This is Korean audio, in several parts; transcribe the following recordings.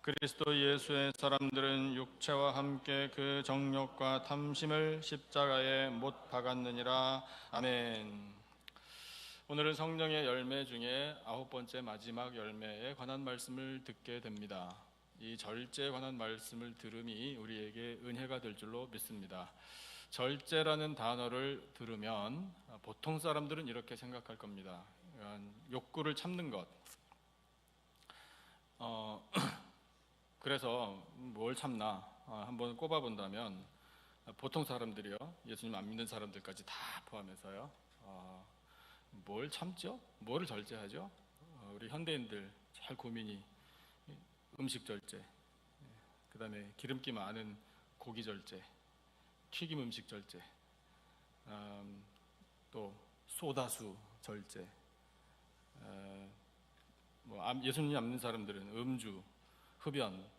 그리스도 예수의 사람들은 육체와 함께 그 정욕과 탐심을 십자가에 못 박았느니라. 아멘. 오늘은 성령의 열매 중에 9번째 마지막 열매에 관한 말씀을 듣게 됩니다. 이 절제에 관한 말씀을 들음이 우리에게 은혜가 될 줄로 믿습니다. 절제라는 단어를 들으면 보통 사람들은 이렇게 생각할 겁니다. 욕구를 참는 것. 그래서 뭘 참나 한번 꼽아본다면 보통 사람들이요, 예수님 안 믿는 사람들까지 다 포함해서요, 뭘 참죠? 뭐를 절제하죠? 우리 현대인들 잘 고민이 음식 절제, 그 다음에 기름기 많은 고기 절제, 튀김 음식 절제, 또 소다수 절제, 예수님 안 믿는 사람들은 음주, 흡연,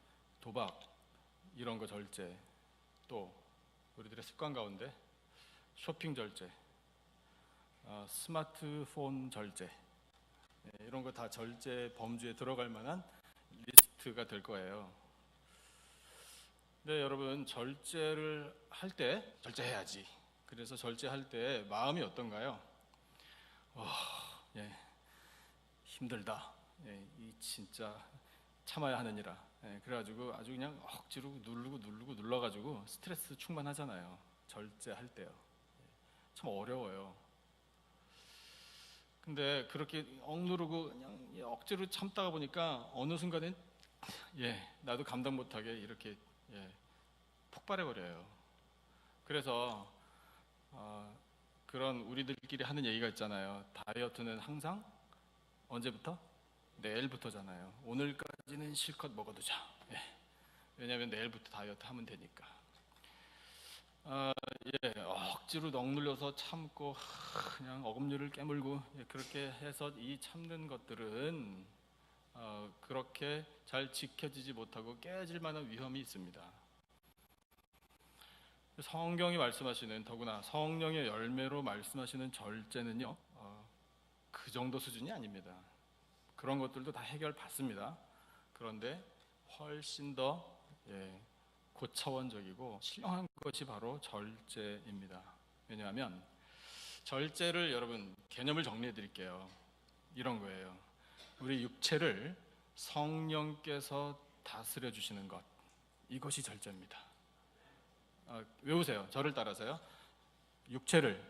도박 이런 거 절제, 또 우리들의 습관 가운데 쇼핑 절제, 스마트폰 절제, 이런 거 다 절제 범주에 들어갈 만한 리스트가 될 거예요. 근데 여러분, 절제를 할 때 절제해야지. 그래서 절제할 때 마음이 어떤가요? 힘들다. 이 진짜 참아야 하느니라. 그래가지고 아주 그냥 억지로 눌러가지고 스트레스 충만하잖아요. 절제할 때요. 참 어려워요. 근데 그렇게 억누르고 그냥 억지로 참다가 보니까 어느 순간엔 나도 감당 못하게 이렇게 폭발해버려요. 그래서 그런 우리들끼리 하는 얘기가 있잖아요. 다이어트는 항상 언제부터? 내일부터잖아요. 오늘까지는 실컷 먹어두자. 왜냐하면 내일부터 다이어트 하면 되니까. 억지로 억눌려서 참고 그냥 어금니를 깨물고 그렇게 해서 이 참는 것들은 그렇게 잘 지켜지지 못하고 깨질 만한 위험이 있습니다. 성경이 말씀하시는, 더구나 성령의 열매로 말씀하시는 절제는요, 그 정도 수준이 아닙니다. 그런 것들도 다 해결받습니다. 그런데 훨씬 더 고차원적이고 신령한 것이 바로 절제입니다. 왜냐하면 절제를, 여러분, 개념을 정리해 드릴게요. 이런 거예요. 우리 육체를 성령께서 다스려 주시는 것, 이것이 절제입니다. 외우세요. 저를 따라서요. 육체를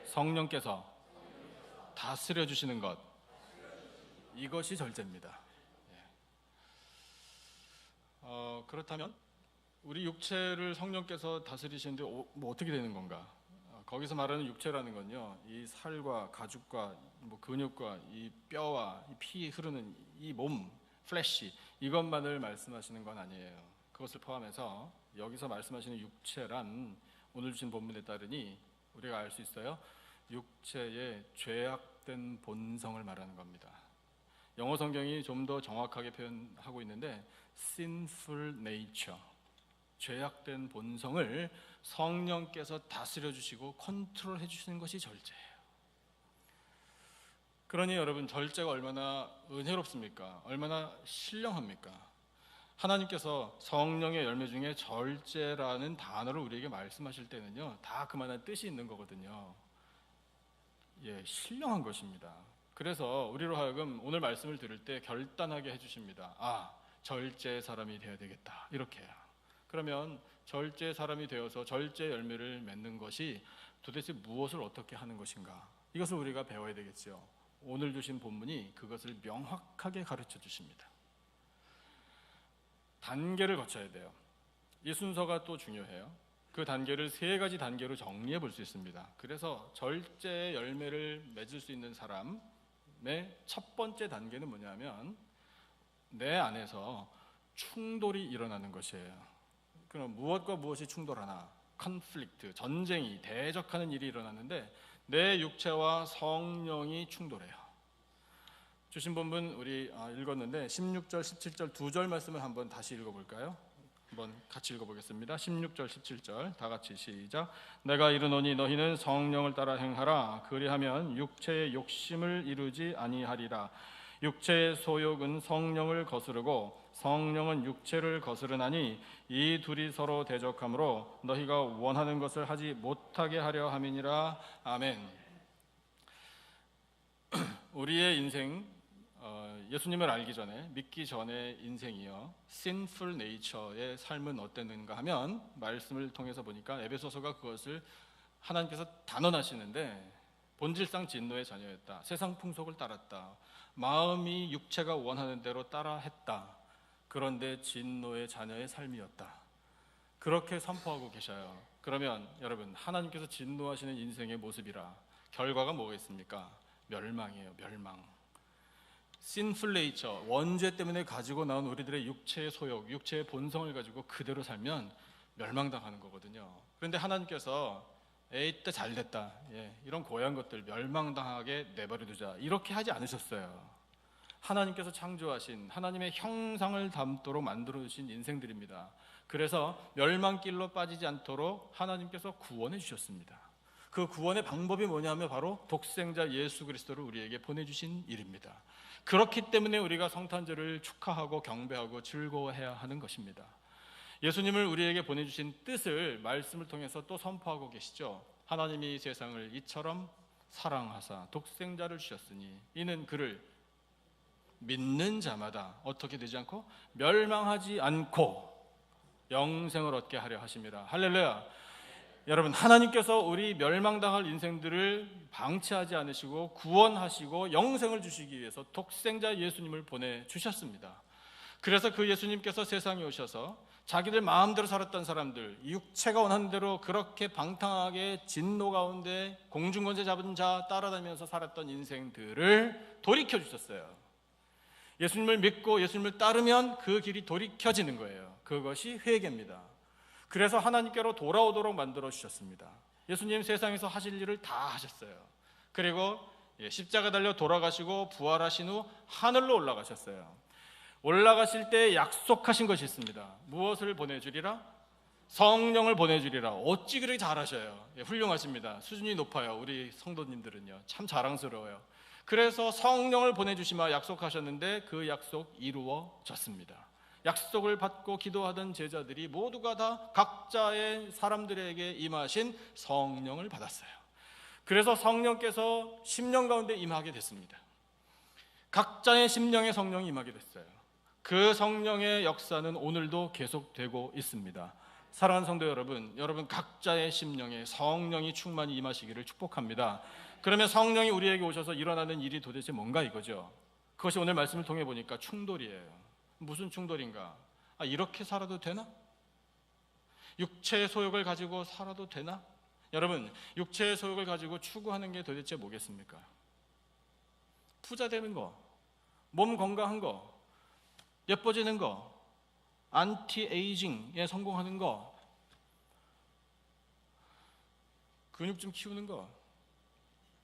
성령께서 다스려 주시는 것, 이것이 절제입니다. 그렇다면 우리 육체를 성령께서 다스리시는데 뭐 어떻게 되는 건가? 거기서 말하는 육체라는 건요, 이 살과 가죽과 근육과 이 뼈와 이 피 흐르는 이 몸, 플래시, 이것만을 말씀하시는 건 아니에요. 그것을 포함해서 여기서 말씀하시는 육체란, 오늘 주신 본문에 따르니 우리가 알 수 있어요. 육체의 죄악된 본성을 말하는 겁니다. 영어 성경이 좀 더 정확하게 표현하고 있는데 sinful nature, 죄악된 본성을 성령께서 다스려 주시고 컨트롤해 주시는 것이 절제예요. 그러니 여러분, 절제가 얼마나 은혜롭습니까? 얼마나 신령합니까? 하나님께서 성령의 열매 중에 절제라는 단어를 우리에게 말씀하실 때는요, 다 그만한 뜻이 있는 거거든요. 신령한 것입니다. 그래서 우리로 하여금 오늘 말씀을 들을 때 결단하게 해주십니다. 절제 사람이 되어야 되겠다, 이렇게요. 그러면 절제 사람이 되어서 절제 열매를 맺는 것이 도대체 무엇을 어떻게 하는 것인가, 이것을 우리가 배워야 되겠죠. 오늘 주신 본문이 그것을 명확하게 가르쳐 주십니다. 단계를 거쳐야 돼요. 이 순서가 또 중요해요. 그 단계를 3가지 단계로 정리해 볼 수 있습니다. 그래서 절제의 열매를 맺을 수 있는 사람의 첫 번째 단계는 뭐냐면, 내 안에서 충돌이 일어나는 것이에요. 그럼 무엇과 무엇이 충돌하나? 컨플릭트, 전쟁이, 대적하는 일이 일어났는데 내 육체와 성령이 충돌해요. 주신 본문 우리 읽었는데 16절, 17절 2절 말씀을 한번 다시 읽어볼까요? 한번 같이 읽어보겠습니다. 16절, 17절 다 같이 시작. 내가 이르노니 너희는 성령을 따라 행하라. 그리하면 육체의 욕심을 이루지 아니하리라. 육체의 소욕은 성령을 거스르고 성령은 육체를 거스르나니 이 둘이 서로 대적하므로 너희가 원하는 것을 하지 못하게 하려 함이니라. 아멘. 우리의 인생, 예수님을 알기 전에, 믿기 전의 인생이요, sinful nature의 삶은 어땠는가 하면 말씀을 통해서 보니까 에베소서가 그것을 하나님께서 단언하시는데, 본질상 진노의 자녀였다. 세상 풍속을 따랐다. 마음이 육체가 원하는 대로 따라했다. 그런데 진노의 자녀의 삶이었다. 그렇게 선포하고 계셔요. 그러면 여러분, 하나님께서 진노하시는 인생의 모습이라 결과가 뭐겠습니까? 멸망이에요. 멸망. sinful nature, 원죄 때문에 가지고 나온 우리들의 육체의 소욕, 육체의 본성을 가지고 그대로 살면 멸망당하는 거거든요. 그런데 하나님께서 에이따 잘됐다, 이런 고얀 것들 멸망당하게 내버려두자, 이렇게 하지 않으셨어요. 하나님께서 창조하신, 하나님의 형상을 담도록 만들어주신 인생들입니다. 그래서 멸망길로 빠지지 않도록 하나님께서 구원해 주셨습니다. 그 구원의 방법이 뭐냐면 바로 독생자 예수 그리스도를 우리에게 보내주신 일입니다. 그렇기 때문에 우리가 성탄절을 축하하고 경배하고 즐거워해야 하는 것입니다. 예수님을 우리에게 보내주신 뜻을 말씀을 통해서 또 선포하고 계시죠. 하나님이 세상을 이처럼 사랑하사 독생자를 주셨으니 이는 그를 믿는 자마다 어떻게 되지 않고 멸망하지 않고 영생을 얻게 하려 하심이라. 할렐루야. 여러분, 하나님께서 우리 멸망당할 인생들을 방치하지 않으시고 구원하시고 영생을 주시기 위해서 독생자 예수님을 보내주셨습니다. 그래서 그 예수님께서 세상에 오셔서 자기들 마음대로 살았던 사람들, 육체가 원하는 대로 그렇게 방탕하게 진노 가운데 공중권세 잡은 자 따라다니면서 살았던 인생들을 돌이켜주셨어요. 예수님을 믿고 예수님을 따르면 그 길이 돌이켜지는 거예요. 그것이 회개입니다. 그래서 하나님께로 돌아오도록 만들어 주셨습니다. 예수님 세상에서 하실 일을 다 하셨어요. 그리고 십자가 달려 돌아가시고 부활하신 후 하늘로 올라가셨어요. 올라가실 때 약속하신 것이 있습니다. 무엇을 보내주리라? 성령을 보내주리라. 어찌 그렇게 잘하셔요. 훌륭하십니다. 수준이 높아요. 우리 성도님들은요, 참 자랑스러워요. 그래서 성령을 보내주시마 약속하셨는데 그 약속 이루어졌습니다. 약속을 받고 기도하던 제자들이 모두가 다 각자의 사람들에게 임하신 성령을 받았어요. 그래서 성령께서 심령 가운데 임하게 됐습니다. 각자의 심령에 성령이 임하게 됐어요. 그 성령의 역사는 오늘도 계속되고 있습니다. 사랑하는 성도 여러분, 여러분 각자의 심령에 성령이 충만히 임하시기를 축복합니다. 그러면 성령이 우리에게 오셔서 일어나는 일이 도대체 뭔가 이거죠. 그것이 오늘 말씀을 통해 보니까 충돌이에요. 무슨 충돌인가? 이렇게 살아도 되나? 육체의 소욕을 가지고 살아도 되나? 여러분, 육체의 소욕을 가지고 추구하는 게 도대체 뭐겠습니까? 부자 되는 거, 몸 건강한 거, 예뻐지는 거, 안티에이징에 성공하는 거, 근육 좀 키우는 거,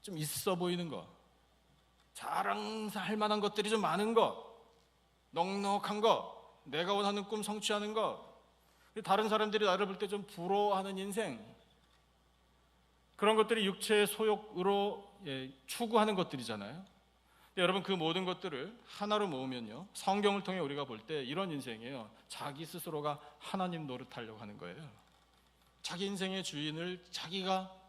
좀 있어 보이는 거, 자랑할 만한 것들이 좀 많은 거, 넉넉한 거, 내가 원하는 꿈 성취하는 거, 다른 사람들이 나를 볼 때 좀 부러워하는 인생, 그런 것들이 육체의 소욕으로 추구하는 것들이잖아요. 근데 여러분, 그 모든 것들을 하나로 모으면요, 성경을 통해 우리가 볼 때 이런 인생이에요. 자기 스스로가 하나님 노릇하려고 하는 거예요. 자기 인생의 주인을 자기가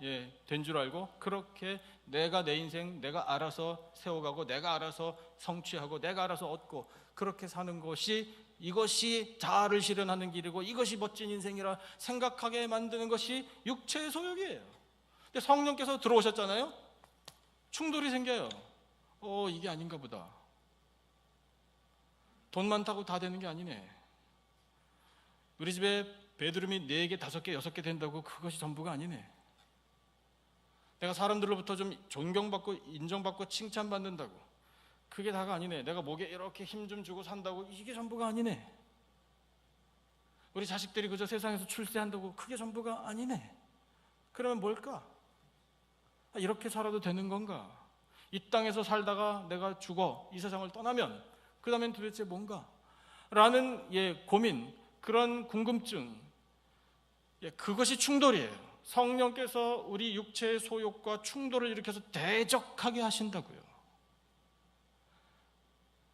된 줄 알고 그렇게 내가 내 인생 내가 알아서 세워가고 내가 알아서 성취하고 내가 알아서 얻고 그렇게 사는 것이, 이것이 자아를 실현하는 길이고 이것이 멋진 인생이라 생각하게 만드는 것이 육체의 소욕이에요. 근데 성령께서 들어오셨잖아요. 충돌이 생겨요. 이게 아닌가 보다. 돈 많다고 다 되는 게 아니네. 우리 집에 베드룸이 4개, 5개, 6개 된다고 그것이 전부가 아니네. 내가 사람들로부터 좀 존경받고 인정받고 칭찬받는다고 그게 다가 아니네. 내가 목에 이렇게 힘 좀 주고 산다고 이게 전부가 아니네. 우리 자식들이 그저 세상에서 출세한다고 그게 전부가 아니네. 그러면 뭘까? 이렇게 살아도 되는 건가? 이 땅에서 살다가 내가 죽어 이 세상을 떠나면 그 다음엔 도대체 뭔가? 라는 고민, 그런 궁금증, 그것이 충돌이에요. 성령께서 우리 육체의 소욕과 충돌을 일으켜서 대적하게 하신다고요.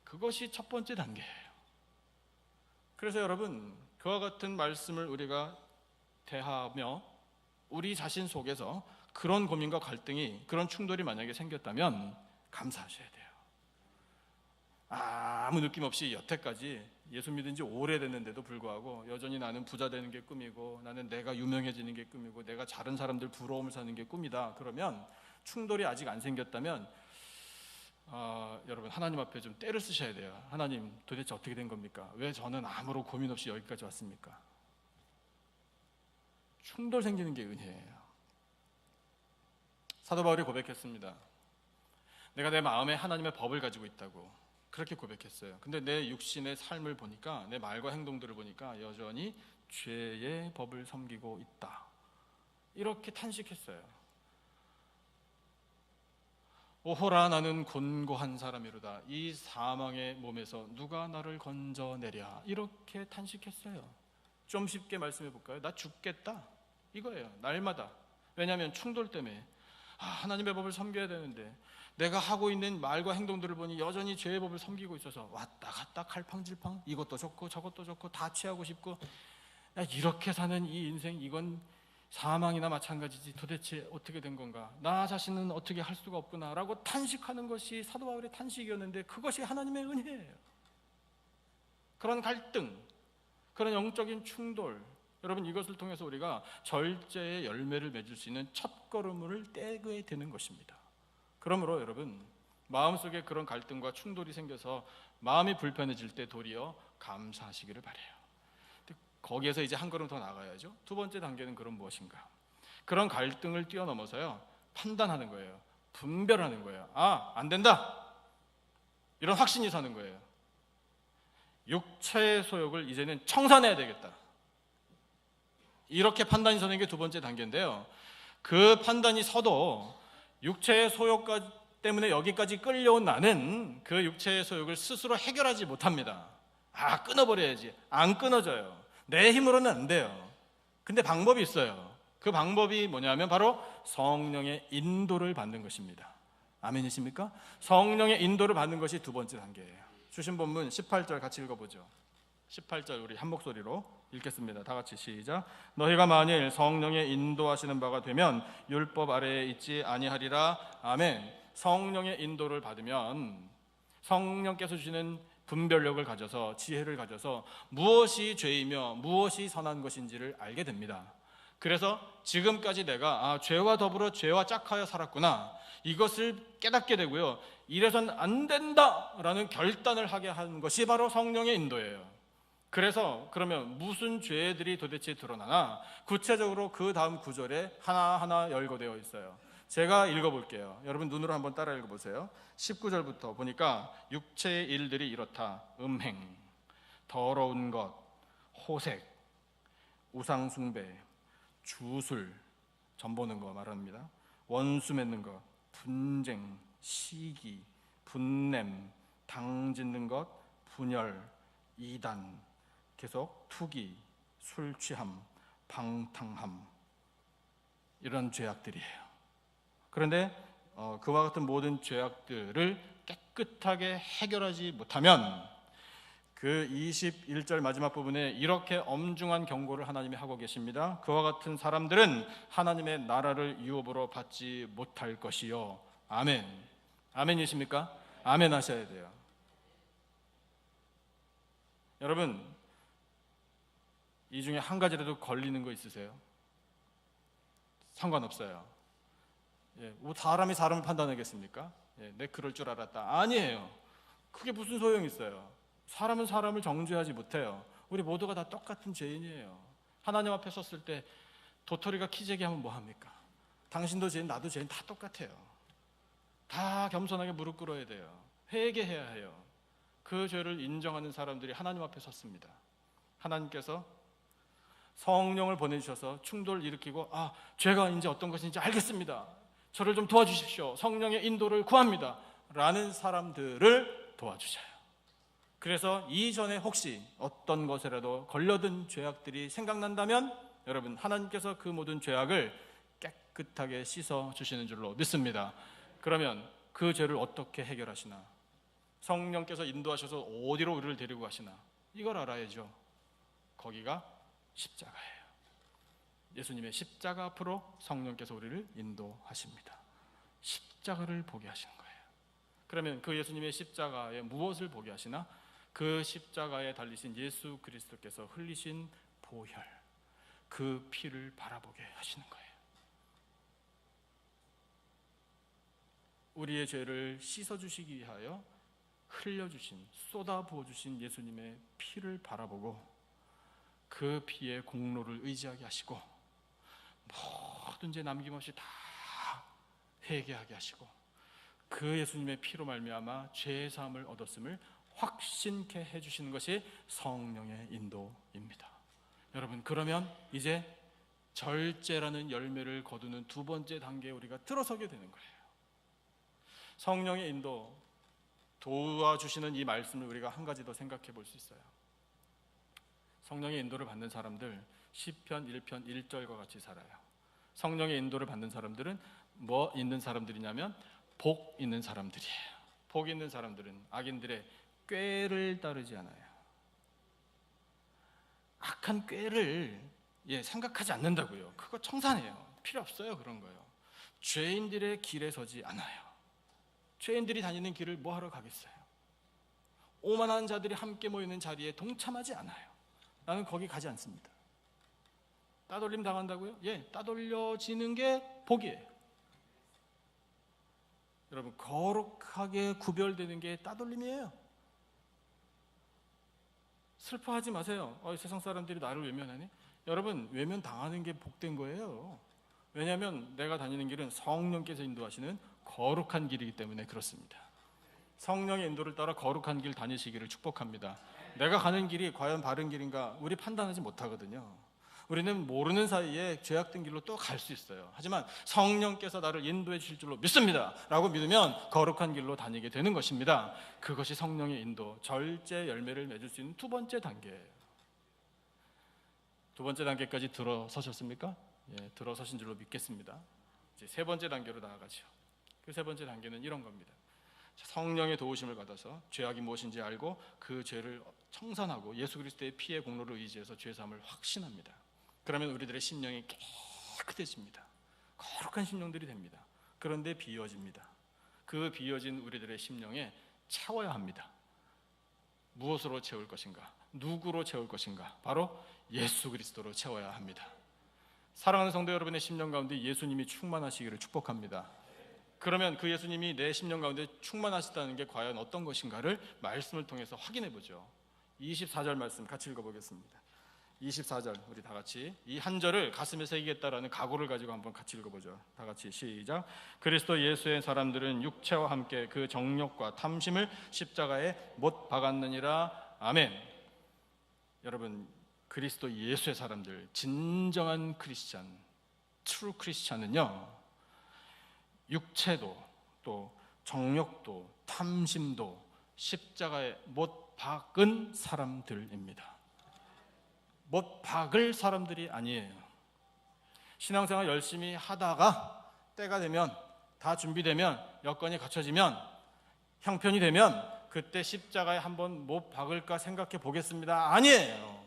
그것이 첫 번째 단계예요. 그래서 여러분, 그와 같은 말씀을 우리가 대하며 우리 자신 속에서 그런 고민과 갈등이, 그런 충돌이 만약에 생겼다면 감사하셔야 돼요. 아무 느낌 없이 여태까지 예수 믿은 지 오래됐는데도 불구하고 여전히 나는 부자 되는 게 꿈이고, 나는 내가 유명해지는 게 꿈이고, 내가 다른 사람들 부러움을 사는 게 꿈이다. 그러면, 충돌이 아직 안 생겼다면 여러분, 하나님 앞에 좀 때를 쓰셔야 돼요. 하나님, 도대체 어떻게 된 겁니까? 왜 저는 아무런 고민 없이 여기까지 왔습니까? 충돌 생기는 게 은혜예요. 사도 바울이 고백했습니다. 내가 내 마음에 하나님의 법을 가지고 있다고 그렇게 고백했어요. 근데 내 육신의 삶을 보니까, 내 말과 행동들을 보니까 여전히 죄의 법을 섬기고 있다. 이렇게 탄식했어요. 오호라, 나는 곤고한 사람이로다. 이 사망의 몸에서 누가 나를 건져내랴. 이렇게 탄식했어요. 좀 쉽게 말씀해 볼까요? 나 죽겠다, 이거예요. 날마다. 왜냐하면 충돌 때문에 하나님의 법을 섬겨야 되는데 내가 하고 있는 말과 행동들을 보니 여전히 죄의 법을 섬기고 있어서 왔다 갔다 갈팡질팡, 이것도 좋고 저것도 좋고 다 취하고 싶고, 야, 이렇게 사는 이 인생, 이건 사망이나 마찬가지지. 도대체 어떻게 된 건가? 나 자신은 어떻게 할 수가 없구나 라고 탄식하는 것이 사도 바울의 탄식이었는데, 그것이 하나님의 은혜예요. 그런 갈등, 그런 영적인 충돌, 여러분, 이것을 통해서 우리가 절제의 열매를 맺을 수 있는 첫걸음을 떼게 되는 것입니다. 그러므로 여러분, 마음속에 그런 갈등과 충돌이 생겨서 마음이 불편해질 때 도리어 감사하시기를 바라요. 거기에서 이제 한 걸음 더 나가야죠. 두 번째 단계는 그럼 무엇인가? 그런 갈등을 뛰어넘어서요, 판단하는 거예요. 분별하는 거예요. 안 된다, 이런 확신이 서는 거예요. 육체의 소욕을 이제는 청산해야 되겠다, 이렇게 판단이 서는 게 두 번째 단계인데요, 그 판단이 서도 육체의 소욕 때문에 여기까지 끌려온 나는 그 육체의 소욕을 스스로 해결하지 못합니다. 끊어버려야지. 안 끊어져요. 내 힘으로는 안 돼요. 근데 방법이 있어요. 그 방법이 뭐냐면 바로 성령의 인도를 받는 것입니다. 아멘이십니까? 성령의 인도를 받는 것이 두 번째 단계예요. 주신 본문 18절 같이 읽어보죠. 18절 우리 한 목소리로 읽겠습니다. 다 같이 시작. 너희가 만일 성령의 인도하시는 바가 되면 율법 아래에 있지 아니하리라. 아멘. 성령의 인도를 받으면 성령께서 주시는 분별력을 가져서, 지혜를 가져서 무엇이 죄이며 무엇이 선한 것인지를 알게 됩니다. 그래서 지금까지 내가 죄와 더불어 죄와 짝하여 살았구나, 이것을 깨닫게 되고요, 이래선 안 된다라는 결단을 하게 하는 것이 바로 성령의 인도예요. 그래서 그러면 무슨 죄들이 도대체 드러나나, 구체적으로 그 다음 구절에 하나하나 열거되어 있어요. 제가 읽어볼게요. 여러분 눈으로 한번 따라 읽어보세요. 19절부터 보니까 육체의 일들이 이렇다. 음행, 더러운 것, 호색, 우상숭배, 주술, 점보는 거 말합니다. 원수 맺는 것, 분쟁, 시기, 분냄, 당짓는 것, 분열, 이단, 계속 투기, 술 취함, 방탕함, 이런 죄악들이에요. 그런데 그와 같은 모든 죄악들을 깨끗하게 해결하지 못하면 그 21절 마지막 부분에 이렇게 엄중한 경고를 하나님이 하고 계십니다. 그와 같은 사람들은 하나님의 나라를 유업으로 받지 못할 것이요. 아멘. 아멘이십니까? 아멘 하셔야 돼요. 여러분, 이 중에 한 가지라도 걸리는 거 있으세요? 상관없어요. 사람이 사람을 판단하겠습니까? 내 그럴 줄 알았다. 아니에요. 그게 무슨 소용이 있어요? 사람은 사람을 정죄하지 못해요. 우리 모두가 다 똑같은 죄인이에요. 하나님 앞에 섰을 때 도토리가 키재기 하면 뭐합니까? 당신도 죄인, 나도 죄인, 다 똑같아요. 다 겸손하게 무릎 꿇어야 돼요. 회개해야 해요. 그 죄를 인정하는 사람들이 하나님 앞에 섰습니다. 하나님께서 성령을 보내주셔서 충돌을 일으키고, 죄가 이제 어떤 것인지 알겠습니다, 저를 좀 도와주십시오, 성령의 인도를 구합니다 라는 사람들을 도와주셔요. 그래서 이전에 혹시 어떤 것이라도 걸려든 죄악들이 생각난다면 여러분, 하나님께서 그 모든 죄악을 깨끗하게 씻어주시는 줄로 믿습니다. 그러면 그 죄를 어떻게 해결하시나, 성령께서 인도하셔서 어디로 우리를 데리고 가시나, 이걸 알아야죠. 거기가 십자가예요. 예수님의 십자가 앞으로 성령께서 우리를 인도하십니다. 십자가를 보게 하시는 거예요. 그러면 그 예수님의 십자가에 무엇을 보게 하시나? 그 십자가에 달리신 예수 그리스도께서 흘리신 보혈, 그 피를 바라보게 하시는 거예요. 우리의 죄를 씻어주시기 위하여 흘려주신, 쏟아부어주신 예수님의 피를 바라보고 그 피의 공로를 의지하게 하시고 모든 죄 남김없이 다 회개하게 하시고 그 예수님의 피로 말미암아 죄의 사함을 얻었음을 확신케 해주시는 것이 성령의 인도입니다. 여러분, 그러면 이제 절제라는 열매를 거두는 두 번째 단계에 우리가 들어서게 되는 거예요. 성령의 인도 도와주시는 이 말씀을 우리가 한 가지 더 생각해 볼 수 있어요. 성령의 인도를 받는 사람들 시편 1편 1절과 같이 살아요. 성령의 인도를 받는 사람들은 뭐 있는 사람들이냐면 복 있는 사람들이에요. 복 있는 사람들은 악인들의 꾀를 따르지 않아요. 악한 꾀를 생각하지 않는다고요. 그거 청산해요. 필요 없어요. 그런 거요. 죄인들의 길에 서지 않아요. 죄인들이 다니는 길을 뭐 하러 가겠어요? 오만한 자들이 함께 모이는 자리에 동참하지 않아요. 나는 거기 가지 않습니다. 따돌림 당한다고요? 따돌려지는 게 복이에요. 여러분, 거룩하게 구별되는 게 따돌림이에요. 슬퍼하지 마세요. 세상 사람들이 나를 외면하네. 여러분, 외면 당하는 게 복된 거예요. 왜냐하면 내가 다니는 길은 성령께서 인도하시는 거룩한 길이기 때문에 그렇습니다. 성령의 인도를 따라 거룩한 길 다니시기를 축복합니다. 내가 가는 길이 과연 바른 길인가 우리 판단하지 못하거든요. 우리는 모르는 사이에 죄악된 길로 또 갈 수 있어요. 하지만 성령께서 나를 인도해 주실 줄로 믿습니다 라고 믿으면 거룩한 길로 다니게 되는 것입니다. 그것이 성령의 인도, 절제 열매를 맺을 수 있는 두 번째 단계예요. 두 번째 단계까지 들어서셨습니까? 들어서신 줄로 믿겠습니다. 이제 세 번째 단계로 나아가죠. 그 세 번째 단계는 이런 겁니다. 성령의 도우심을 받아서 죄악이 무엇인지 알고 그 죄를 청산하고 예수 그리스도의 피의 공로를 의지해서 죄사함을 확신합니다. 그러면 우리들의 심령이 깨끗해집니다. 거룩한 심령들이 됩니다. 그런데 비어집니다. 그 비어진 우리들의 심령에 채워야 합니다. 무엇으로 채울 것인가? 누구로 채울 것인가? 바로 예수 그리스도로 채워야 합니다. 사랑하는 성도 여러분의 심령 가운데 예수님이 충만하시기를 축복합니다. 그러면 그 예수님이 내 심령 가운데 충만하시다는 게 과연 어떤 것인가를 말씀을 통해서 확인해 보죠. 24절 말씀 같이 읽어보겠습니다. 24절 우리 다 같이 이 한 절을 가슴에 새기겠다라는 각오를 가지고 한번 같이 읽어보죠. 다 같이 시작. 그리스도 예수의 사람들은 육체와 함께 그 정욕과 탐심을 십자가에 못 박았느니라. 아멘. 여러분, 그리스도 예수의 사람들, 진정한 크리스찬, 트루 크리스찬은요, 육체도 또 정욕도 탐심도 십자가에 못 박은 사람들입니다. 못 박을 사람들이 아니에요. 신앙생활 열심히 하다가 때가 되면, 다 준비되면, 여건이 갖춰지면, 형편이 되면 그때 십자가에 한번 못 박을까 생각해 보겠습니다. 아니에요.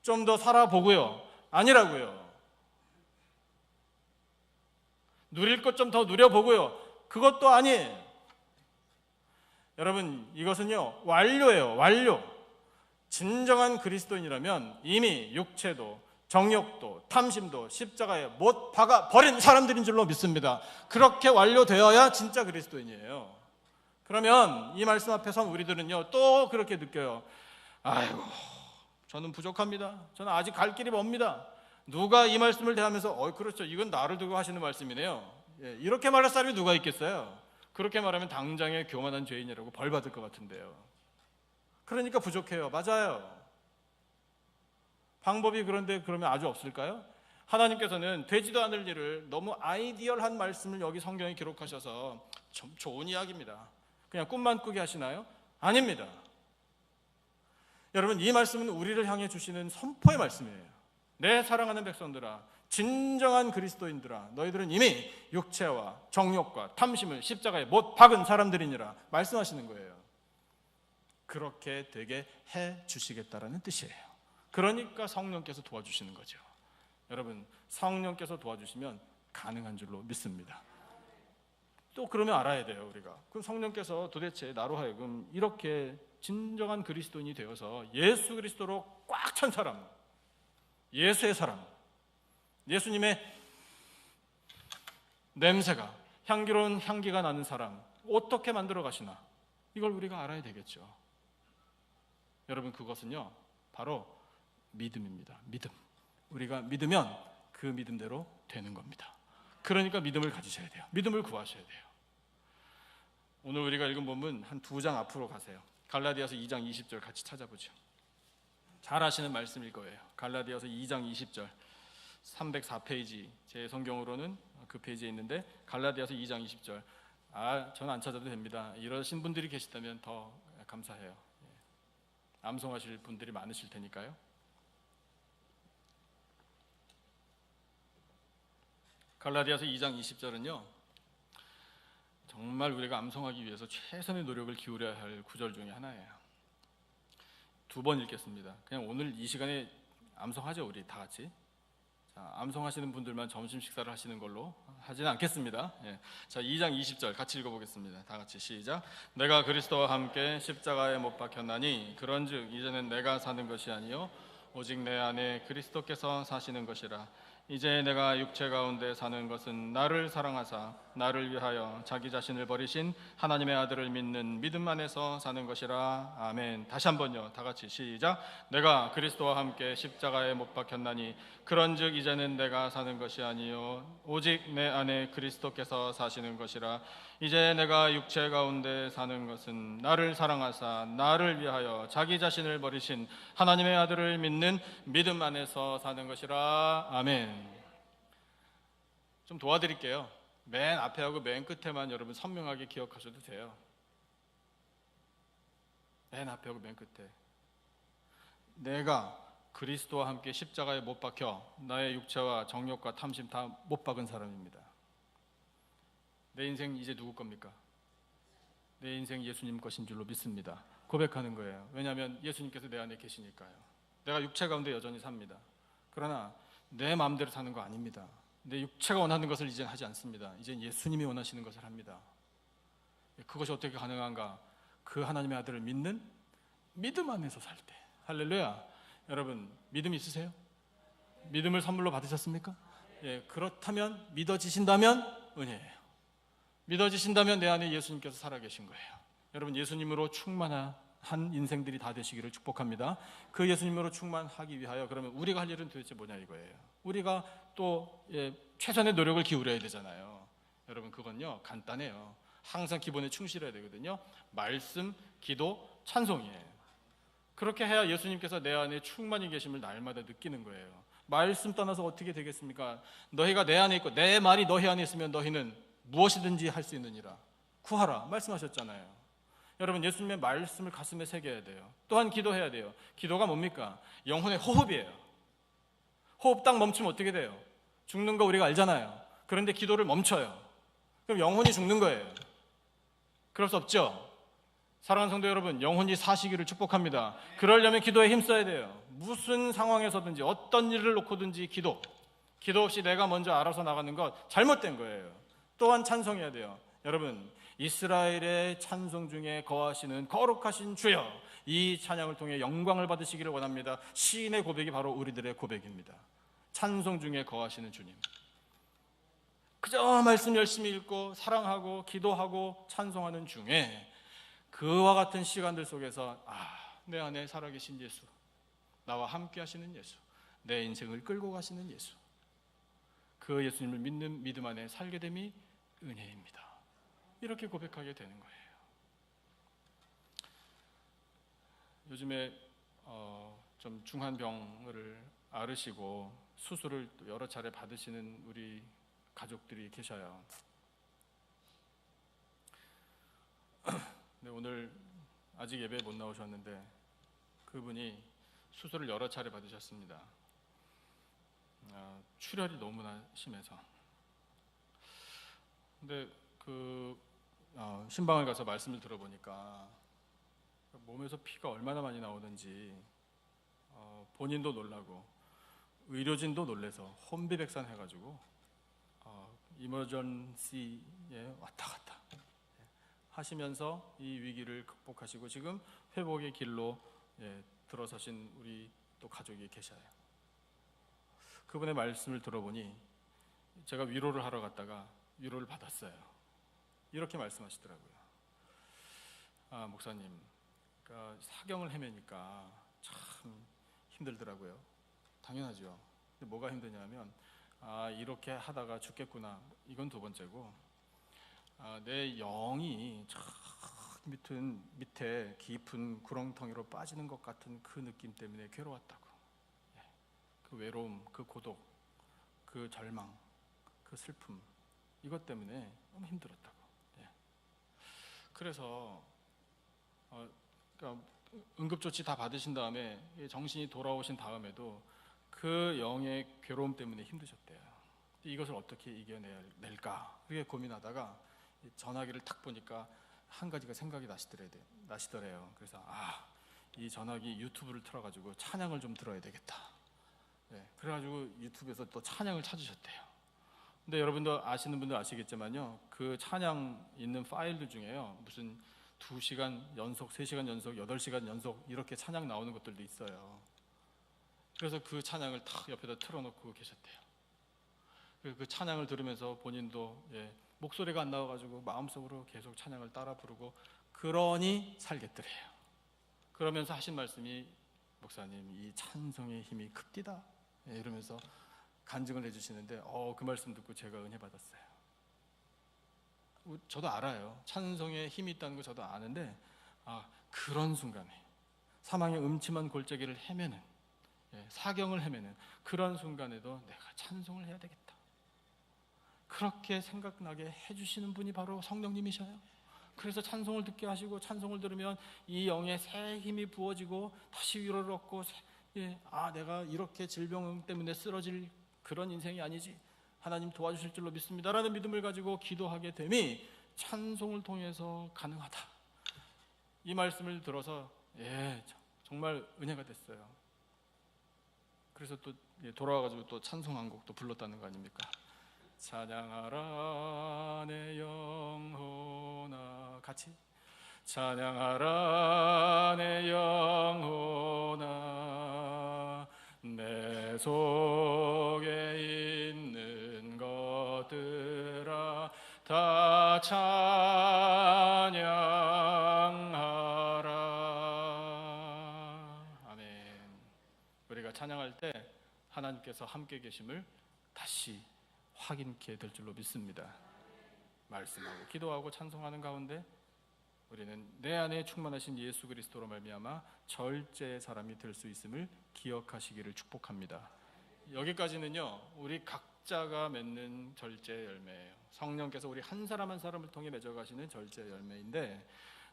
좀 더 살아보고요. 아니라고요. 누릴 것 좀 더 누려보고요. 그것도 아니에요. 여러분, 이것은요, 완료예요. 완료. 진정한 그리스도인이라면 이미 육체도 정욕도 탐심도 십자가에 못 박아 버린 사람들인 줄로 믿습니다. 그렇게 완료되어야 진짜 그리스도인이에요. 그러면 이 말씀 앞에 선 우리들은요, 또 그렇게 느껴요. 아이고, 저는 부족합니다. 저는 아직 갈 길이 멉니다. 누가 이 말씀을 대하면서 그렇죠, 이건 나를 두고 하시는 말씀이네요. 이렇게 말할 사람이 누가 있겠어요? 그렇게 말하면 당장에 교만한 죄인이라고 벌 받을 것 같은데요. 그러니까 부족해요. 맞아요. 방법이 그런데 그러면 아주 없을까요? 하나님께서는 되지도 않을 일을 너무 아이디얼한 말씀을 여기 성경에 기록하셔서 좀 좋은 이야기입니다. 그냥 꿈만 꾸게 하시나요? 아닙니다. 여러분, 이 말씀은 우리를 향해 주시는 선포의 말씀이에요. 내 사랑하는 백성들아, 진정한 그리스도인들아, 너희들은 이미 육체와 정욕과 탐심을 십자가에 못 박은 사람들이니라 말씀하시는 거예요. 그렇게 되게 해 주시겠다라는 뜻이에요. 그러니까 성령께서 도와주시는 거죠. 여러분, 성령께서 도와주시면 가능한 줄로 믿습니다. 또 그러면 알아야 돼요, 우리가. 그럼 성령께서 도대체 나로 하여금 이렇게 진정한 그리스도인이 되어서 예수 그리스도로 꽉 찬 사람, 예수의 사람, 예수님의 냄새가, 향기로운 향기가 나는 사람 어떻게 만들어 가시나, 이걸 우리가 알아야 되겠죠. 여러분, 그것은요 바로 믿음입니다. 믿음. 우리가 믿으면 그 믿음대로 되는 겁니다. 그러니까 믿음을 가지셔야 돼요. 믿음을 구하셔야 돼요. 오늘 우리가 읽은 본문 한 2장 앞으로 가세요. 갈라디아서 2장 20절 같이 찾아보죠. 잘 아시는 말씀일 거예요. 갈라디아서 2장 20절 304페이지, 제 성경으로는 그 페이지에 있는데 갈라디아서 2장 20절. 저는 안 찾아도 됩니다. 이러신 분들이 계시다면 더 감사해요. 암송하실 분들이 많으실 테니까요. 갈라디아서 2장 20절은요 정말 우리가 암송하기 위해서 최선의 노력을 기울여야 할 구절 중에 하나예요. 2번 읽겠습니다. 그냥 오늘 이 시간에 암송하죠, 우리 다 같이. 자, 암송하시는 분들만 점심 식사를 하시는 걸로 하지는 않겠습니다. 자, 2장 20절 같이 읽어보겠습니다. 다 같이 시작. 내가 그리스도와 함께 십자가에 못 박혔나니 그런즉 이제는 내가 사는 것이 아니요 오직 내 안에 그리스도께서 사시는 것이라. 이제 내가 육체 가운데 사는 것은 나를 사랑하사 나를 위하여 자기 자신을 버리신 하나님의 아들을 믿는 믿음 안에서 사는 것이라. 아멘. 다시 한번요, 다 같이 시작. 내가 그리스도와 함께 십자가에 못 박혔나니 그런즉 이제는 내가 사는 것이 아니요 오직 내 안에 그리스도께서 사시는 것이라. 이제 내가 육체 가운데 사는 것은 나를 사랑하사 나를 위하여 자기 자신을 버리신 하나님의 아들을 믿는 믿음 안에서 사는 것이라. 아멘. 좀 도와드릴게요. 맨 앞에하고 맨 끝에만 여러분 선명하게 기억하셔도 돼요. 맨 앞에하고 맨 끝에. 내가 그리스도와 함께 십자가에 못 박혀 나의 육체와 정욕과 탐심 다 못 박은 사람입니다. 내 인생 이제 누구 겁니까? 내 인생 예수님 것인 줄로 믿습니다. 고백하는 거예요. 왜냐하면 예수님께서 내 안에 계시니까요. 내가 육체 가운데 여전히 삽니다. 그러나 내 마음대로 사는 거 아닙니다. 내 육체가 원하는 것을 이제는 하지 않습니다. 이제는 예수님이 원하시는 것을 합니다. 그것이 어떻게 가능한가? 그 하나님의 아들을 믿는 믿음 안에서 살 때. 할렐루야. 여러분, 믿음 있으세요? 믿음을 선물로 받으셨습니까? 그렇다면, 믿어지신다면 은혜예요. 믿어지신다면 내 안에 예수님께서 살아계신 거예요. 여러분, 예수님으로 충만한 인생들이 다 되시기를 축복합니다. 그 예수님으로 충만하기 위하여 그러면 우리가 할 일은 도대체 뭐냐 이거예요. 우리가 또 최선의 노력을 기울여야 되잖아요. 여러분, 그건요 간단해요. 항상 기본에 충실해야 되거든요. 말씀, 기도, 찬송이에요. 그렇게 해야 예수님께서 내 안에 충만히 계심을 날마다 느끼는 거예요. 말씀 떠나서 어떻게 되겠습니까? 너희가 내 안에 있고 내 말이 너희 안에 있으면 너희는 무엇이든지 할 수 있느니라. 구하라 말씀하셨잖아요. 여러분, 예수님의 말씀을 가슴에 새겨야 돼요. 또한 기도해야 돼요. 기도가 뭡니까? 영혼의 호흡이에요. 호흡 딱 멈추면 어떻게 돼요? 죽는 거 우리가 알잖아요. 그런데 기도를 멈춰요. 그럼 영혼이 죽는 거예요. 그럴 수 없죠. 사랑하는 성도 여러분, 영혼이 사시기를 축복합니다. 그러려면 기도에 힘써야 돼요. 무슨 상황에서든지 어떤 일을 놓고든지 기도 없이 내가 먼저 알아서 나가는 것 잘못된 거예요. 또한 찬송해야 돼요. 여러분, 이스라엘의 찬송 중에 거하시는 거룩하신 주여, 이 찬양을 통해 영광을 받으시기를 원합니다. 시인의 고백이 바로 우리들의 고백입니다. 찬송 중에 거하시는 주님, 그저 말씀 열심히 읽고 사랑하고 기도하고 찬송하는 중에 그와 같은 시간들 속에서 내 안에 살아계신 예수, 나와 함께 하시는 예수, 내 인생을 끌고 가시는 예수, 그 예수님을 믿는 믿음 안에 살게 됨이 은혜입니다. 이렇게 고백하게 되는 거예요. 요즘에 좀 중한 병을 앓으시고 수술을 여러 차례 받으시는 우리 가족들이 계셔요. 근데 오늘 아직 예배에 못 나오셨는데 그분이 수술을 여러 차례 받으셨습니다. 출혈이 너무나 심해서. 근데 신방을 가서 말씀을 들어보니까 몸에서 피가 얼마나 많이 나오는지 본인도 놀라고 의료진도 놀래서 혼비백산 해가지고 이머전시에 왔다 갔다 하시면서 이 위기를 극복하시고 지금 회복의 길로 들어서신 우리 또 가족이 계셔요. 그분의 말씀을 들어보니 제가 위로를 하러 갔다가 위로를 받았어요. 이렇게 말씀하시더라고요. 목사님, 그러니까 사경을 헤매니까 참 힘들더라고요. 당연하죠. 근데 뭐가 힘드냐면 이렇게 하다가 죽겠구나, 이건 두 번째고, 내 영이 저 밑에 깊은 구렁텅이로 빠지는 것 같은 그 느낌 때문에 괴로웠다고. 그 외로움, 그 고독, 그 절망, 그 슬픔, 이것 때문에 너무 힘들었다고. 그래서 그러니까 응급조치 다 받으신 다음에 정신이 돌아오신 다음에도 그 영의 괴로움 때문에 힘드셨대요. 이것을 어떻게 이겨낼까 그렇게 고민하다가 전화기를 탁 보니까 한 가지가 생각이 나시더래요. 그래서 이 전화기 유튜브를 틀어가지고 찬양을 좀 들어야 되겠다. 그래가지고 유튜브에서 또 찬양을 찾으셨대요. 근데 여러분도 아시는 분들 아시겠지만요, 그 찬양 있는 파일들 중에요, 무슨 2시간 연속, 3시간 연속, 8시간 연속 이렇게 찬양 나오는 것들도 있어요. 그래서 그 찬양을 탁 옆에다 틀어놓고 계셨대요. 그 찬양을 들으면서 본인도 목소리가 안 나와가지고 마음속으로 계속 찬양을 따라 부르고 그러니 살겠더래요. 그러면서 하신 말씀이, 목사님 이 찬송의 힘이 급디다, 이러면서 간증을 해주시는데 그 말씀 듣고 제가 은혜 받았어요. 저도 알아요. 찬송에 힘이 있다는 거 저도 아는데 그런 순간에 사망의 음침한 골짜기를 헤매는, 사경을 헤매는 그런 순간에도 내가 찬송을 해야 되겠다, 그렇게 생각나게 해주시는 분이 바로 성령님이셔요. 그래서 찬송을 듣게 하시고 찬송을 들으면 이 영에 새 힘이 부어지고 다시 위로를 얻고 내가 이렇게 질병 때문에 쓰러질 그런 인생이 아니지, 하나님 도와주실 줄로 믿습니다라는 믿음을 가지고 기도하게 됨이 찬송을 통해서 가능하다. 이 말씀을 들어서 정말 은혜가 됐어요. 그래서 또 돌아와가지고 또 찬송 한 곡도 불렀다는 거 아닙니까? 찬양하라 내 영혼아, 같이 찬양하라 내 영혼아, 내 속에 있는 것들아 다 찬양하라. 아멘. 우리가 찬양할 때 하나님께서 함께 계심을 다시 확인케 될 줄로 믿습니다. 말씀하고 기도하고 찬송하는 가운데 우리는 내 안에 충만하신 예수 그리스도로 말미암아 절제의 사람이 될 수 있음을 기억하시기를 축복합니다. 여기까지는요, 우리 각자가 맺는 절제의 열매예요. 성령께서 우리 한 사람 한 사람을 통해 맺어가시는 절제의 열매인데,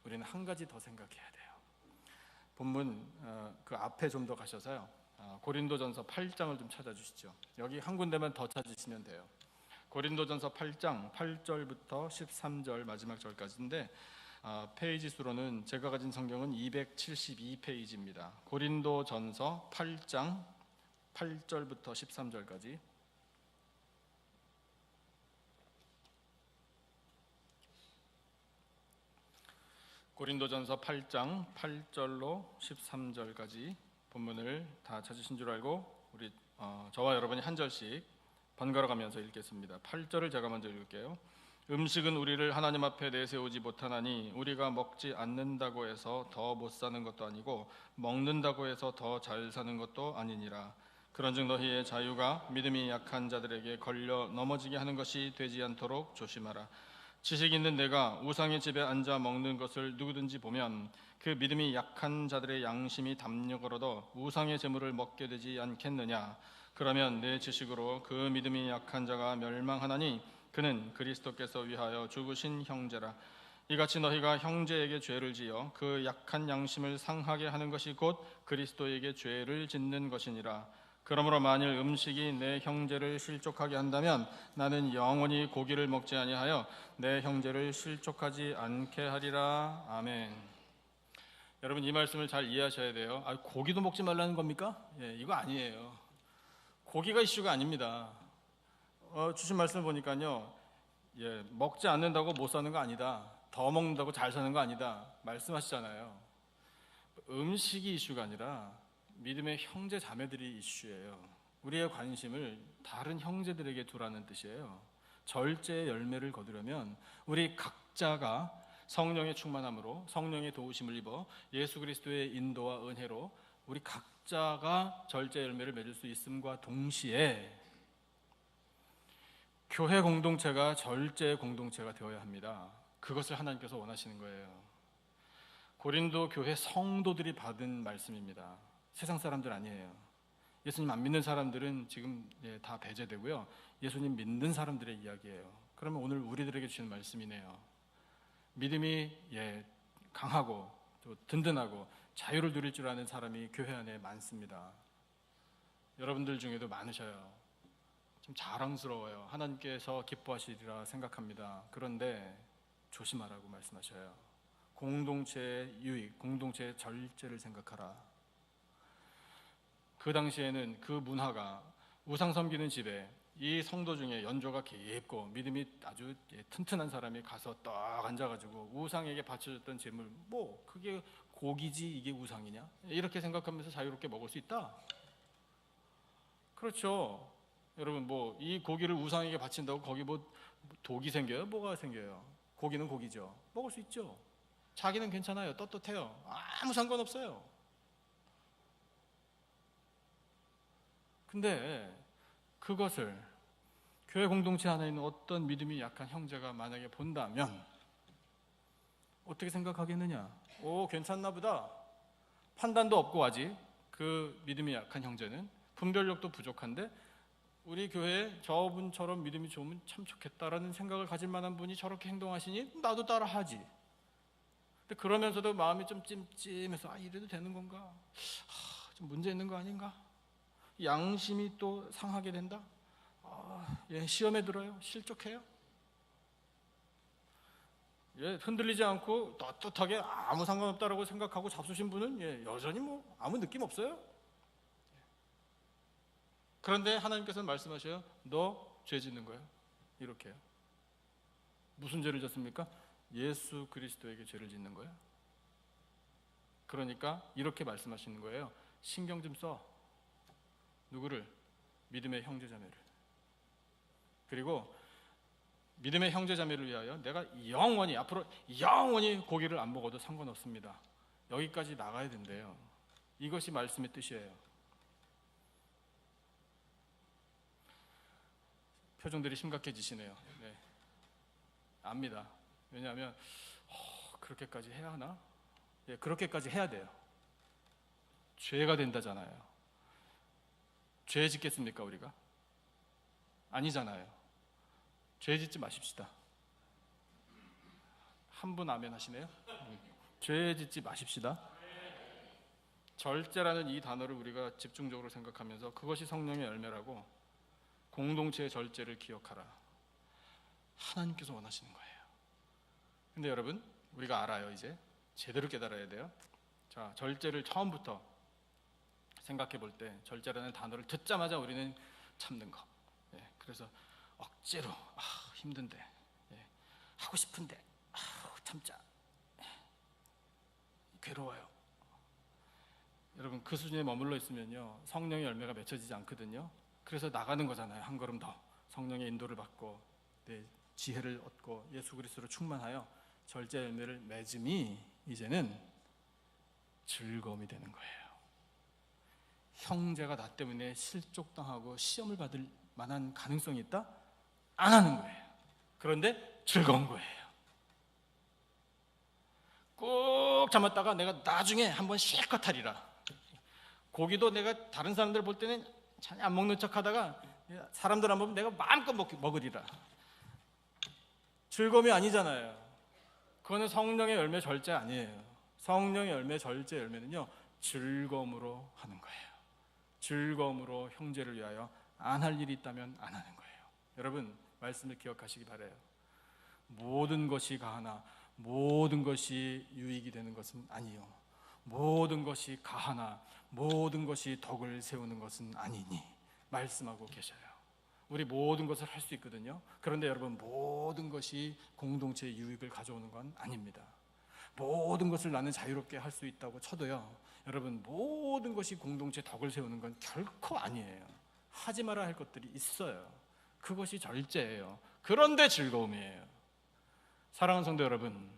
우리는 한 가지 더 생각해야 돼요. 본문 그 앞에 좀 더 가셔서요, 고린도전서 8장을 좀 찾아주시죠. 여기 한 군데만 더 찾으시면 돼요. 고린도전서 8장 8절부터 13절 마지막 절까지인데, 페이지 수로는 제가 가진 성경은 272페이지입니다. 고린도전서 8장 8절부터 13절까지. 고린도전서 8장 8절로 13절까지 본문을 다 찾으신 줄 알고 우리 저와 여러분이 한 절씩 번갈아 가면서 읽겠습니다. 8절을 제가 먼저 읽을게요. 음식은 우리를 하나님 앞에 내세우지 못하나니 우리가 먹지 않는다고 해서 더 못 사는 것도 아니고 먹는다고 해서 더 잘 사는 것도 아니니라. 그런즉 너희의 자유가 믿음이 약한 자들에게 걸려 넘어지게 하는 것이 되지 않도록 조심하라. 지식 있는 내가 우상의 집에 앉아 먹는 것을 누구든지 보면 그 믿음이 약한 자들의 양심이 담력을 얻어 우상의 제물을 먹게 되지 않겠느냐. 그러면 내 지식으로 그 믿음이 약한 자가 멸망하나니 그는 그리스도께서 위하여 죽으신 형제라. 이같이 너희가 형제에게 죄를 지어 그 약한 양심을 상하게 하는 것이 곧 그리스도에게 죄를 짓는 것이니라. 그러므로 만일 음식이 내 형제를 실족하게 한다면 나는 영원히 고기를 먹지 아니하여 내 형제를 실족하지 않게 하리라. 아멘. 여러분 이 말씀을 잘 이해하셔야 돼요. 고기도 먹지 말라는 겁니까? 예, 이거 아니에요. 고기가 이슈가 아닙니다. 주신 말씀을 보니까요. 예, 먹지 않는다고 못 사는 거 아니다. 더 먹는다고 잘 사는 거 아니다. 말씀하시잖아요. 음식이 이슈가 아니라 믿음의 형제 자매들이 이슈예요. 우리의 관심을 다른 형제들에게 두라는 뜻이에요. 절제의 열매를 거두려면 우리 각자가 성령의 충만함으로 성령의 도우심을 입어 예수 그리스도의 인도와 은혜로 우리 각자가 절제의 열매를 맺을 수 있음과 동시에 교회 공동체가 절제의 공동체가 되어야 합니다. 그것을 하나님께서 원하시는 거예요. 고린도 교회 성도들이 받은 말씀입니다. 세상 사람들 아니에요. 예수님 안 믿는 사람들은 지금 다 배제되고요. 예수님 믿는 사람들의 이야기예요. 그러면 오늘 우리들에게 주시는 말씀이네요. 믿음이 강하고 또 든든하고 자유를 누릴 줄 아는 사람이 교회 안에 많습니다. 여러분들 중에도 많으셔요. 좀 자랑스러워요. 하나님께서 기뻐하시리라 생각합니다. 그런데 조심하라고 말씀하셔요. 공동체의 유익, 공동체의 절제를 생각하라. 그 당시에는 그 문화가 우상 섬기는 집에 이 성도 중에 연조가 깊고 믿음이 아주 튼튼한 사람이 가서 딱 앉아가지고 우상에게 바쳐졌던 제물, 그게 고기지 이게 우상이냐? 이렇게 생각하면서 자유롭게 먹을 수 있다? 그렇죠. 여러분 이 고기를 우상에게 바친다고 거기 독이 생겨요? 뭐가 생겨요? 고기는 고기죠. 먹을 수 있죠. 자기는 괜찮아요. 떳떳해요. 아무 상관없어요. 근데 그것을 교회 공동체 안에 있는 어떤 믿음이 약한 형제가 만약에 본다면 어떻게 생각하겠느냐? 괜찮나 보다. 판단도 없고 아직 그 믿음이 약한 형제는 분별력도 부족한데 우리 교회에 저분처럼 믿음이 좋으면 참 좋겠다라는 생각을 가질 만한 분이 저렇게 행동하시니 나도 따라 하지. 근데 그러면서도 마음이 좀 찜찜해서 이래도 되는 건가? 좀 문제 있는 거 아닌가? 양심이 또 상하게 된다? 시험에 들어요? 실족해요? 흔들리지 않고 떳떳하게 아무 상관없다라고 생각하고 잡수신 분은 여전히 아무 느낌 없어요? 그런데 하나님께서는 말씀하셔요. 너 죄 짓는 거야. 이렇게요. 무슨 죄를 졌습니까? 예수 그리스도에게 죄를 짓는 거예요. 그러니까 이렇게 말씀하시는 거예요. 신경 좀 써. 누구를? 믿음의 형제자매를. 그리고 믿음의 형제자매를 위하여 내가 앞으로 영원히 고기를 안 먹어도 상관없습니다. 여기까지 나가야 된대요. 이것이 말씀의 뜻이에요. 표정들이 심각해지시네요. 네. 압니다. 왜냐하면 그렇게까지 해야 하나? 그렇게까지 해야 돼요. 죄가 된다잖아요. 죄 짓겠습니까 우리가? 아니잖아요. 죄 짓지 마십시다. 한 분 아멘 하시네요. 죄 짓지 마십시다. 절제라는 이 단어를 우리가 집중적으로 생각하면서 그것이 성령의 열매라고 공동체의 절제를 기억하라. 하나님께서 원하시는 거예요. 근데 여러분 우리가 알아요. 이제 제대로 깨달아야 돼요. 자, 절제를 처음부터 생각해 볼 때 절제라는 단어를 듣자마자 우리는 참는 거. 그래서 억지로 힘든데 하고 싶은데 참자. 괴로워요. 여러분 그 수준에 머물러 있으면요 성령의 열매가 맺혀지지 않거든요. 그래서 나가는 거잖아요. 한 걸음 더 성령의 인도를 받고 지혜를 얻고 예수 그리스도로 충만하여 절제 열매를 맺음이 이제는 즐거움이 되는 거예요. 형제가 나 때문에 실족당하고 시험을 받을 만한 가능성이 있다? 안 하는 거예요. 그런데 즐거운 거예요. 꾹 참았다가 내가 나중에 한번 실컷 하리라. 고기도 내가 다른 사람들 볼 때는 전혀 안 먹는 척 하다가 사람들 안 보면 내가 마음껏 먹으리라. 즐거움이 아니잖아요. 그거는 성령의 열매 절제 아니에요. 성령의 열매 절제 열매는요 즐거움으로 하는 거예요. 즐거움으로 형제를 위하여 안 할 일이 있다면 안 하는 거예요. 여러분 말씀을 기억하시기 바라요. 모든 것이 가하나 모든 것이 유익이 되는 것은 아니요. 모든 것이 가하나 모든 것이 덕을 세우는 것은 아니니 말씀하고 계셔요. 우리 모든 것을 할 수 있거든요. 그런데 여러분, 모든 것이 공동체의 유익을 가져오는 건 아닙니다. 모든 것을 나는 자유롭게 할 수 있다고 쳐도요, 여러분, 모든 것이 공동체 덕을 세우는 건 결코 아니에요. 하지 말아야 할 것들이 있어요. 그것이 절제예요. 그런데 즐거움이에요. 사랑하는 성도 여러분,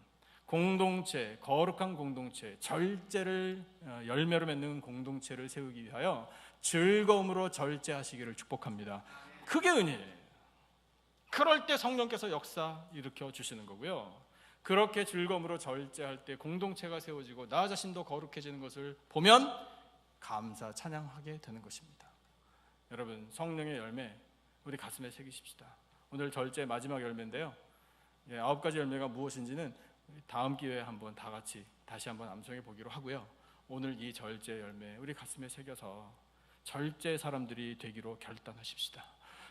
공동체, 거룩한 공동체, 절제를 열매로 맺는 공동체를 세우기 위하여 즐거움으로 절제하시기를 축복합니다. 그게 은혜예요. 그럴 때 성령께서 역사 일으켜 주시는 거고요. 그렇게 즐거움으로 절제할 때 공동체가 세워지고 나 자신도 거룩해지는 것을 보면 감사, 찬양하게 되는 것입니다. 여러분, 성령의 열매 우리 가슴에 새기십시다. 오늘 절제 마지막 열매인데요, 9가지 열매가 무엇인지는 다음 기회에 한번 다 같이 다시 한번 암송해 보기로 하고요. 오늘 이 절제 열매 우리 가슴에 새겨서 절제 사람들이 되기로 결단하십시다.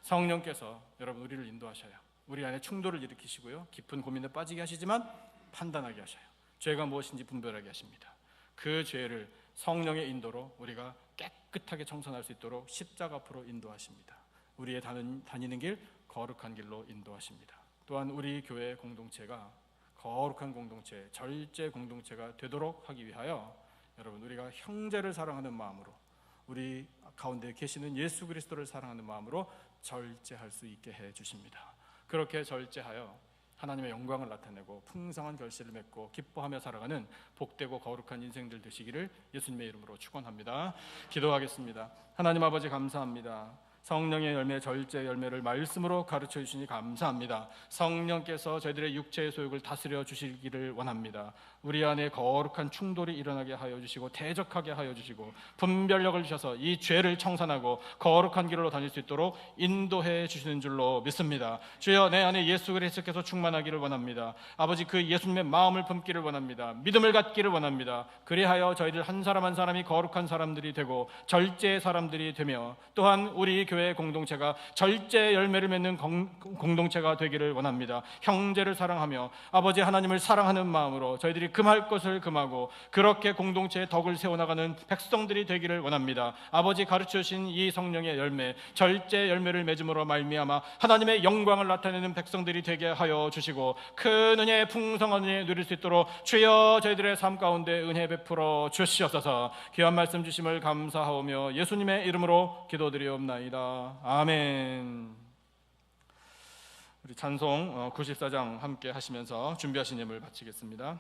성령께서 여러분 우리를 인도하셔요. 우리 안에 충돌을 일으키시고요, 깊은 고민에 빠지게 하시지만 판단하게 하셔요. 죄가 무엇인지 분별하게 하십니다. 그 죄를 성령의 인도로 우리가 깨끗하게 청산할 수 있도록 십자가 앞으로 인도하십니다. 우리의 다니는 길 거룩한 길로 인도하십니다. 또한 우리 교회 공동체가 거룩한 공동체, 절제 공동체가 되도록 하기 위하여 여러분, 우리가 형제를 사랑하는 마음으로, 우리 가운데 계시는 예수 그리스도를 사랑하는 마음으로 절제할 수 있게 해 주십니다. 그렇게 절제하여 하나님의 영광을 나타내고 풍성한 결실을 맺고 기뻐하며 살아가는 복되고 거룩한 인생들 되시기를 예수님의 이름으로 축원합니다. 기도하겠습니다. 하나님 아버지, 감사합니다. 성령의 열매, 절제 열매를 말씀으로 가르쳐 주시니 감사합니다. 성령께서 저희들의 육체의 소욕을 다스려 주시기를 원합니다. 우리 안에 거룩한 충돌이 일어나게 하여 주시고 대적하게 하여 주시고 분별력을 주셔서 이 죄를 청산하고 거룩한 길로 다닐 수 있도록 인도해 주시는 줄로 믿습니다. 주여, 내 안에 예수 그리스도께서 충만하기를 원합니다. 아버지, 그 예수님의 마음을 품기를 원합니다. 믿음을 갖기를 원합니다. 그리하여 저희들 한 사람 한 사람이 거룩한 사람들이 되고 절제의 사람들이 되며, 또한 우리 교회 공동체가 절제 열매를 맺는 공동체가 되기를 원합니다. 형제를 사랑하며 아버지 하나님을 사랑하는 마음으로 저희들이 금할 것을 금하고 그렇게 공동체의 덕을 세워나가는 백성들이 되기를 원합니다. 아버지 가르쳐 주신 이 성령의 열매, 절제 열매를 맺음으로 말미암아 하나님의 영광을 나타내는 백성들이 되게 하여 주시고 큰 은혜, 풍성한 은혜 누릴 수 있도록 주여 저희들의 삶 가운데 은혜 베풀어 주시옵소서. 귀한 말씀 주심을 감사하오며 예수님의 이름으로 기도드리옵나이다. 아멘. 우리 찬송 94장 함께 하시면서 준비하신 예물 바치겠습니다.